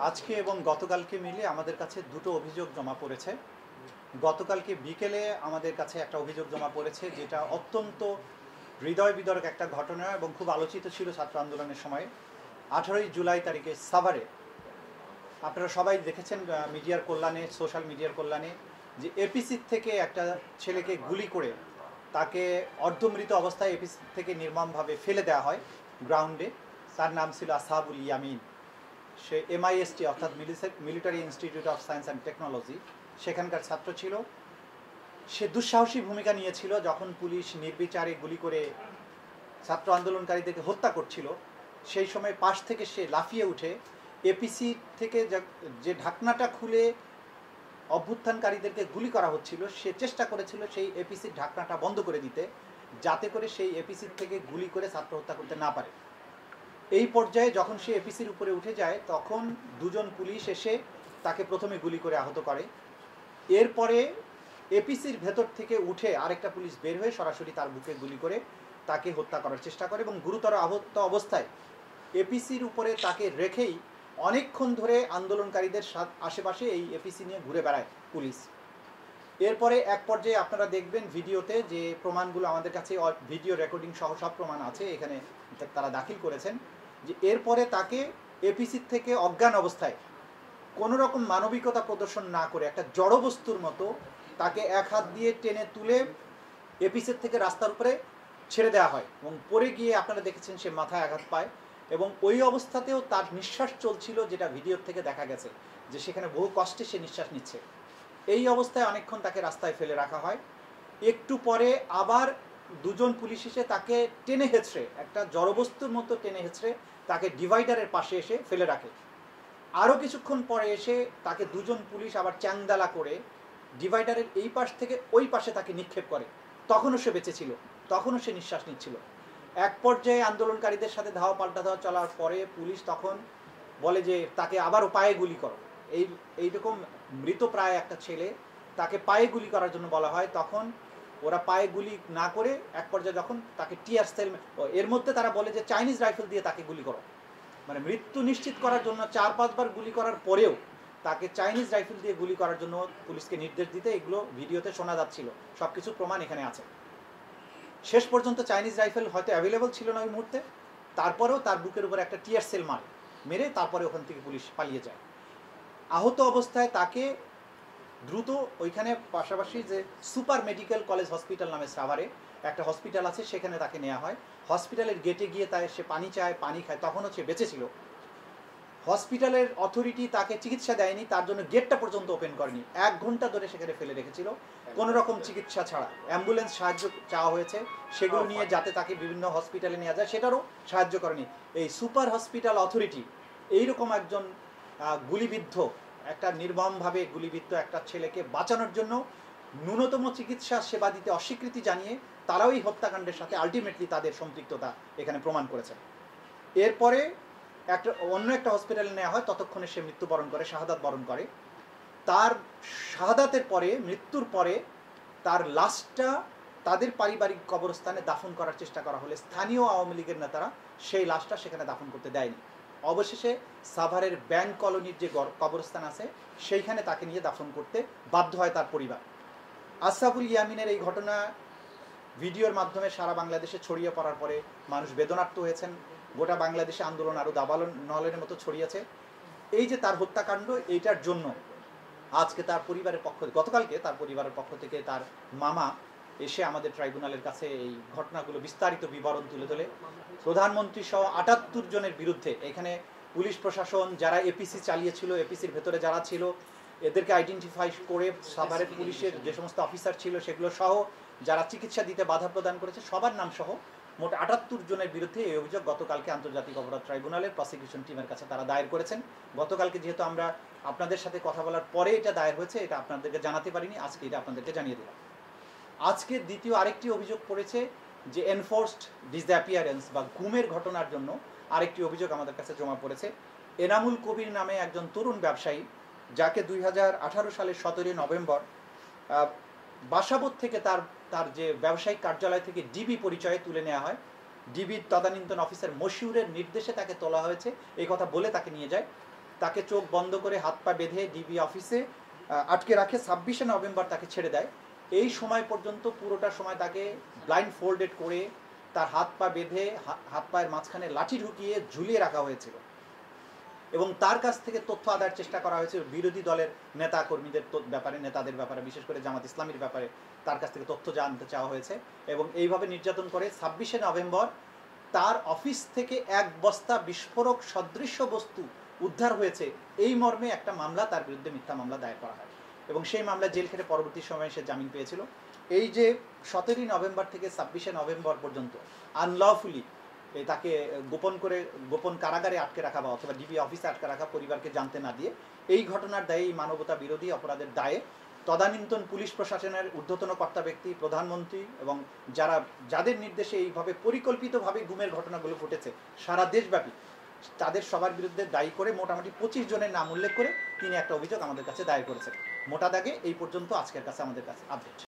আজকে এবং গতকালকে মিলে আমাদের কাছে দুটো অভিযোগ জমা পড়েছে। গতকালকে বিকেলে আমাদের কাছে একটা অভিযোগ জমা পড়েছে, যেটা অত্যন্ত হৃদয় বিদারক একটা ঘটনা এবং খুব আলোচিত ছিল ছাত্র আন্দোলনের সময়। 18ই জুলাই তারিখে সাভারে আপনারা সবাই দেখেছেন মিডিয়ার কল্যাণে, সোশ্যাল মিডিয়ার কল্যাণে, যে এপিসির থেকে একটা ছেলেকে গুলি করে তাকে অর্ধমৃত অবস্থায় এপিসি থেকে নির্মমভাবে ফেলে দেওয়া হয় গ্রাউন্ডে। তার নাম ছিল আসহাবুল ইয়ামিন। সে MIST অর্থাৎ military institute of science and technology, সেখানকার ছাত্র ছিল। সে দুঃসাহসী ভূমিকা নিয়েছিল যখন পুলিশ নির্বিচারে গুলি করে ছাত্র আন্দোলনকারীদেরকে হত্যা করছিল। সেই সময় পাশ থেকে সে লাফিয়ে উঠে এপিসি থেকে যে ঢাকনাটা খুলে অভ্যুত্থানকারীদেরকে গুলি করা হচ্ছিল, সে চেষ্টা করেছিল সেই এপিসির ঢাকনাটা বন্ধ করে দিতে, যাতে করে সেই এপিসির থেকে গুলি করে ছাত্র হত্যা করতে না পারে। এই পর্যায়ে যখন সে এপিসির উপরে উঠে যায়, তখন দুজন পুলিশ এসে তাকে প্রথমে গুলি করে আহত করে। এরপরে এপিসির ভেতর থেকে উঠে আরেকটা পুলিশ বের হয়ে সরাসরি তার বুকে গুলি করে তাকে হত্যা করার চেষ্টা করে এবং গুরুতর আহত অবস্থায় এপিসির উপরে তাকে রেখেই অনেকক্ষণ ধরে আন্দোলনকারীদের আশেপাশে এই এপিসি নিয়ে ঘুরে বেড়ায় পুলিশ। এরপরে এক পর্যায়ে আপনারা দেখবেন ভিডিওতে, যে প্রমাণগুলো আমাদের কাছে ভিডিও রেকর্ডিং সহ সব প্রমাণ আছে, এখানে তারা দাখিল করেছেন, যে এরপরে তাকে এপিসির থেকে অজ্ঞান অবস্থায় কোনো রকম মানবিকতা প্রদর্শন না করে একটা জড়বস্তুর মতো তাকে এক হাত দিয়ে টেনে তুলে এপিসির থেকে রাস্তার উপরে ছেড়ে দেওয়া হয় এবং পড়ে গিয়ে আপনারা দেখেছেন সে মাথায় আঘাত পায় এবং ওই অবস্থাতেও তার নিঃশ্বাস চলছিল, যেটা ভিডিওর থেকে দেখা গেছে যে সেখানে বহু কষ্টে সে নিঃশ্বাস নিচ্ছে। এই অবস্থায় অনেকক্ষণ তাকে রাস্তায় ফেলে রাখা হয়। একটু পরে আবার দুজন পুলিশ এসে তাকে টেনে হেঁচড়ে, একটা জড়বস্তুর মতো টেনে হেঁচড়ে তাকে ডিভাইডারের পাশে এসে ফেলে রাখে। আরও কিছুক্ষণ পরে এসে তাকে দুজন পুলিশ আবার চ্যাংদালা করে ডিভাইডারের এই পাশ থেকে ওই পাশে তাকে নিক্ষেপ করে। তখনও সে বেঁচে ছিল, তখনও সে নিঃশ্বাস নিচ্ছিল। এক পর্যায়ে আন্দোলনকারীদের সাথে ধাওয়া পাল্টা ধাওয়া চলার পরে পুলিশ তখন বলে যে তাকে আবারও পায়ে গুলি করো। এইরকম মৃত প্রায় একটা ছেলে, তাকে পায়ে গুলি করার জন্য বলা হয়। তখন ওরা পায়ে গুলি না করে এক পর্যায়ে যখন তাকে টিয়ার সেল, এর মধ্যে তারা বলে যে চাইনিজ রাইফেল দিয়ে তাকে গুলি করো। মানে মৃত্যু নিশ্চিত করার জন্য 4-5 বার গুলি করার পরেও তাকে চাইনিজ রাইফেল দিয়ে গুলি করার জন্য পুলিশকে নির্দেশ দিতে, এগুলো ভিডিওতে শোনা যাচ্ছিল, সব কিছু প্রমাণ এখানে আছে। শেষ পর্যন্ত চাইনিজ রাইফেল হয়তো অ্যাভেলেবল ছিল না ওই মুহূর্তে, তারপরেও তার বুকের উপর একটা টিয়ার সেল মেরে তারপরে ওখান থেকে পুলিশ পালিয়ে যায়। আহত অবস্থায় তাকে দ্রুত ওইখানে পাশাপাশি যে সুপার মেডিকেল কলেজ হসপিটাল নামে সাভারে একটা হসপিটাল আছে, সেখানে তাকে নেওয়া হয়। হসপিটালের গেটে গিয়ে সে পানি চায়, পানি খায়, তখনও সে বেঁচে ছিল। হসপিটালের অথরিটি তাকে চিকিৎসা দেয়নি, তার জন্য গেটটা পর্যন্ত ওপেন করেনি। 1 ঘন্টা ধরে সেখানে ফেলে রেখেছিল কোনো রকম চিকিৎসা ছাড়া। অ্যাম্বুলেন্স সাহায্য চাওয়া হয়েছে সেগুলো নিয়ে, যাতে তাকে বিভিন্ন হসপিটালে নেওয়া যায়, সেটারও সাহায্য করেনি এই সুপার হসপিটাল অথরিটি। এইরকম একজন গুলিবিদ্ধ, একটা নির্মমভাবে গুলিবিদ্ধ একটা ছেলেকে বাঁচানোর জন্য ন্যূনতম চিকিৎসা সেবা দিতে অস্বীকৃতি জানিয়ে তারাও এই হত্যাকাণ্ডের সাথে আলটিমেটলি তাদের সম্পৃক্ততা এখানে প্রমাণ করেছে। এরপরে অন্য একটা হসপিটালে নেওয়া হয়, ততক্ষণে সে মৃত্যুবরণ করে, শাহাদাত বরণ করে। তার শাহাদাতের পরে, মৃত্যুর পরে তার লাশটা তাদের পারিবারিক কবরস্থানে দাফন করার চেষ্টা করা হলে স্থানীয় আওয়ামী লীগের নেতারা সেই লাশটা সেখানে দাফন করতে দেয়নি। অবশেষে সাভারের ব্যাংক কলোনির যে কবরস্থান আছে সেইখানে তাকে নিয়ে দাফন করতে বাধ্য হয় তার পরিবার। আসহাবুল ইয়ামিনের এই ঘটনা ভিডিওর মাধ্যমে সারা বাংলাদেশে ছড়িয়ে পড়ার পরে মানুষ বেদনার্ত হয়েছেন। গোটা বাংলাদেশে আন্দোলন আরও দাবানলের মতো ছড়িয়েছে। এই যে তার হত্যাকাণ্ড, এইটার জন্য আজকে তার পরিবারের গতকালকে তার পরিবারের পক্ষ থেকে তার মামা এসে আমাদের ট্রাইব্যুনালের কাছে এই ঘটনাগুলো বিস্তারিত বিবরণ তুলে ধরে প্রধানমন্ত্রী সহ 78 জনের বিরুদ্ধে, এখানে পুলিশ প্রশাসন যারা এপিসি চালিয়েছিল, এপিসির ভেতরে যারা ছিল, এদেরকে আইডেন্টিফাই করে সাভারের পুলিশের যে সমস্ত অফিসার ছিল সেগুলো সহ, যারা চিকিৎসা দিতে বাধা প্রদান করেছে সবার নাম সহ মোট 78 জনের বিরুদ্ধে এই অভিযোগ গতকালকে আন্তর্জাতিক অপরাধ ট্রাইব্যুনালের প্রসিকিউশন টিমের কাছে তারা দায়ের করেছেন। গতকালকে যেহেতু আমরা আপনাদের সাথে কথা বলার পরে এটা দায়ের হয়েছে, এটা আপনাদেরকে জানাতে পারিনি, আজকে এটা আপনাদেরকে জানিয়ে দিলাম। আজকে দ্বিতীয় আরেকটি অভিযোগ পড়েছে, যে এনফোর্সড ডিসঅ্যাপিয়ারেন্স বা গুমের ঘটনার জন্য আরেকটি অভিযোগ আমাদের কাছে জমা পড়েছে। এনামুল কবির নামে একজন তরুণ ব্যবসায়ী, যাকে 2018 সালের 17 নভেম্বর বাসাবোধ থেকে তার যে ব্যবসায়িক কার্যালয় থেকে ডিবি পরিচয়ে তুলে নেওয়া হয়। ডিবির তদানীন্তন অফিসার মশিউরের নির্দেশে তাকে তোলা হয়েছে, এই কথা বলে তাকে নিয়ে যায়। তাকে চোখ বন্ধ করে হাত পা বেঁধে ডিবি অফিসে আটকে রাখে। 26শে নভেম্বর তাকে ছেড়ে দেয়। এই সময় পর্যন্ত পুরোটা সময় তাকে ব্লাইন্ড ফোল্ডেড করে তার হাত পা বেঁধে হাত পায়ের মাঝখানে লাঠি ঢুকিয়ে ঝুলিয়ে রাখা হয়েছিল এবং তার কাছ থেকে তথ্য আদায়ের চেষ্টা করা হয়েছিল বিরোধী দলের নেতা কর্মীদের ব্যাপারে, নেতাদের ব্যাপারে, বিশেষ করে জামাত ইসলামীর ব্যাপারে তার কাছ থেকে তথ্য জানতে চাওয়া হয়েছে এবং এইভাবে নির্যাতন করে 26শে নভেম্বর তার অফিস থেকে এক বস্তা বিস্ফোরক সদৃশ্য বস্তু উদ্ধার হয়েছে এই মর্মে একটা মামলা তার বিরুদ্ধে মিথ্যা মামলা দায়ের করা হয় এবং সেই মামলায় জেল খেটে পরবর্তী সময়ে সে জামিন পেয়েছিল। এই যে 17ই নভেম্বর থেকে 26শে নভেম্বর পর্যন্ত আনলফুলি তাকে গোপন কারাগারে আটকে রাখা বা অথবা ডিবি অফিসে আটকে রাখা, পরিবারকে জানতে না দিয়ে, এই ঘটনার দায়ে, এই মানবতা বিরোধী অপরাধের দায়ে তদানীন্তন পুলিশ প্রশাসনের ঊর্ধ্বতন কর্তা ব্যক্তি, প্রধানমন্ত্রী এবং যাদের নির্দেশে এইভাবে পরিকল্পিতভাবে গুমের ঘটনাগুলো ঘটেছে সারা দেশব্যাপী, তাদের সবার বিরুদ্ধে দায়ী করে মোটামুটি 25 জনের নাম উল্লেখ করে তিনি একটা অভিযোগ আমাদের কাছে দায়ের করেছেন। মোটা দাগে এই পর্যন্ত আজকের কাছে আমাদের কাছে আপডেট।